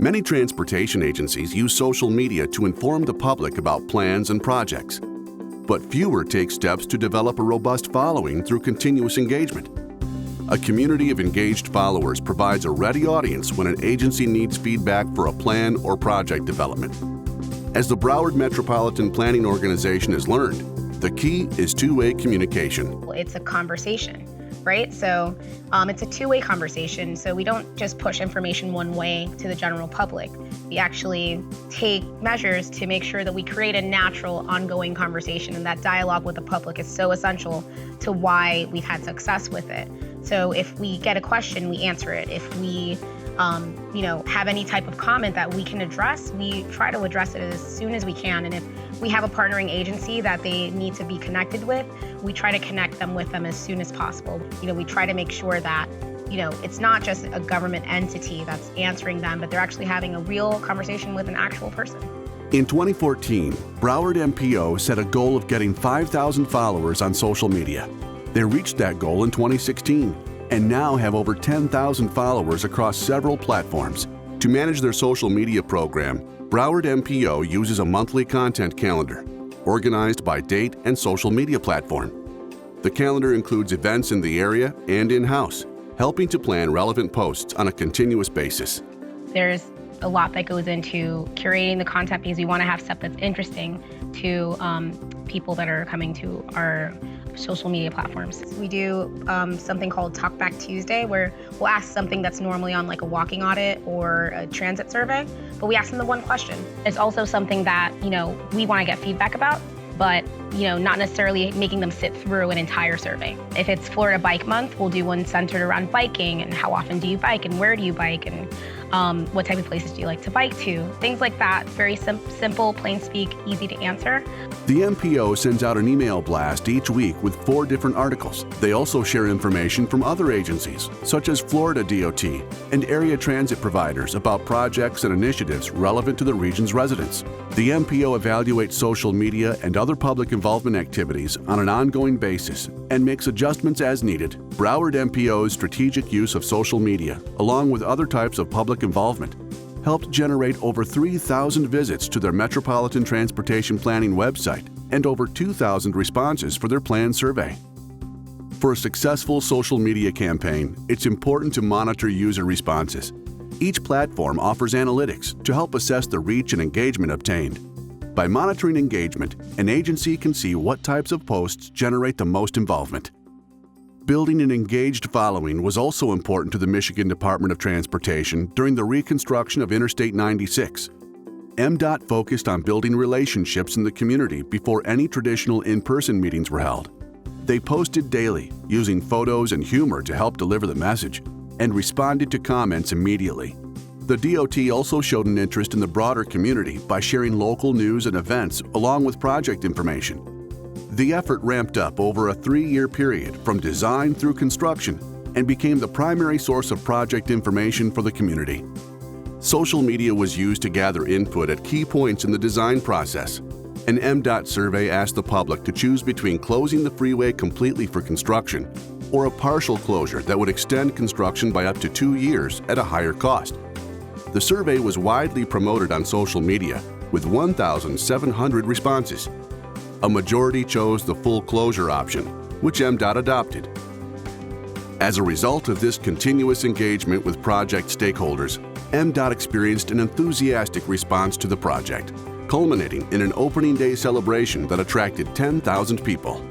Many transportation agencies use social media to inform the public about plans and projects, but fewer take steps to develop a robust following through continuous engagement. A community of engaged followers provides a ready audience when an agency needs feedback for a plan or project development. As the Broward Metropolitan Planning Organization has learned, the key is two-way communication. It's a conversation, right? So it's a two-way conversation. So we don't just push information one way to the general public. We actually take measures to make sure that we create a natural, ongoing conversation, and that dialogue with the public is so essential to why we've had success with it. So if we get a question, we answer it. If we have any type of comment that we can address, we try to address it as soon as we can. And if we have a partnering agency that they need to be connected with, we try to connect them with them as soon as possible. We try to make sure that, it's not just a government entity that's answering them, but they're actually having a real conversation with an actual person. In 2014, Broward MPO set a goal of getting 5,000 followers on social media. They reached that goal in 2016 and now have over 10,000 followers across several platforms. To manage their social media program, Broward MPO uses a monthly content calendar, organized by date and social media platform. The calendar includes events in the area and in-house, helping to plan relevant posts on a continuous basis. There's a lot that goes into curating the content because we want to have stuff that's interesting to people that are coming to our social media platforms. We do something called Talk Back Tuesday, where we'll ask something that's normally on like a walking audit or a transit survey, but we ask them the one question. It's also something that, we want to get feedback about, but, not necessarily making them sit through an entire survey. If it's Florida Bike Month, we'll do one centered around biking and how often do you bike and where do you bike and what type of places do you like to bike to? Things like that. Very simple, plain speak, easy to answer. The MPO sends out an email blast each week with 4 different articles. They also share information from other agencies, such as Florida DOT and area transit providers about projects and initiatives relevant to the region's residents. The MPO evaluates social media and other public involvement activities on an ongoing basis and makes adjustments as needed. Broward MPO's strategic use of social media, along with other types of public involvement, helped generate over 3,000 visits to their Metropolitan Transportation Planning website and over 2,000 responses for their plan survey. For a successful social media campaign, it's important to monitor user responses. Each platform offers analytics to help assess the reach and engagement obtained. By monitoring engagement, an agency can see what types of posts generate the most involvement. Building an engaged following was also important to the Michigan Department of Transportation during the reconstruction of Interstate 96. MDOT focused on building relationships in the community before any traditional in-person meetings were held. They posted daily, using photos and humor to help deliver the message, and responded to comments immediately. The DOT also showed an interest in the broader community by sharing local news and events along with project information. The effort ramped up over a 3-year period from design through construction and became the primary source of project information for the community. Social media was used to gather input at key points in the design process. An MDOT survey asked the public to choose between closing the freeway completely for construction or a partial closure that would extend construction by up to 2 years at a higher cost. The survey was widely promoted on social media with 1,700 responses. A majority chose the full closure option, which MDOT adopted. As a result of this continuous engagement with project stakeholders, MDOT experienced an enthusiastic response to the project, culminating in an opening day celebration that attracted 10,000 people.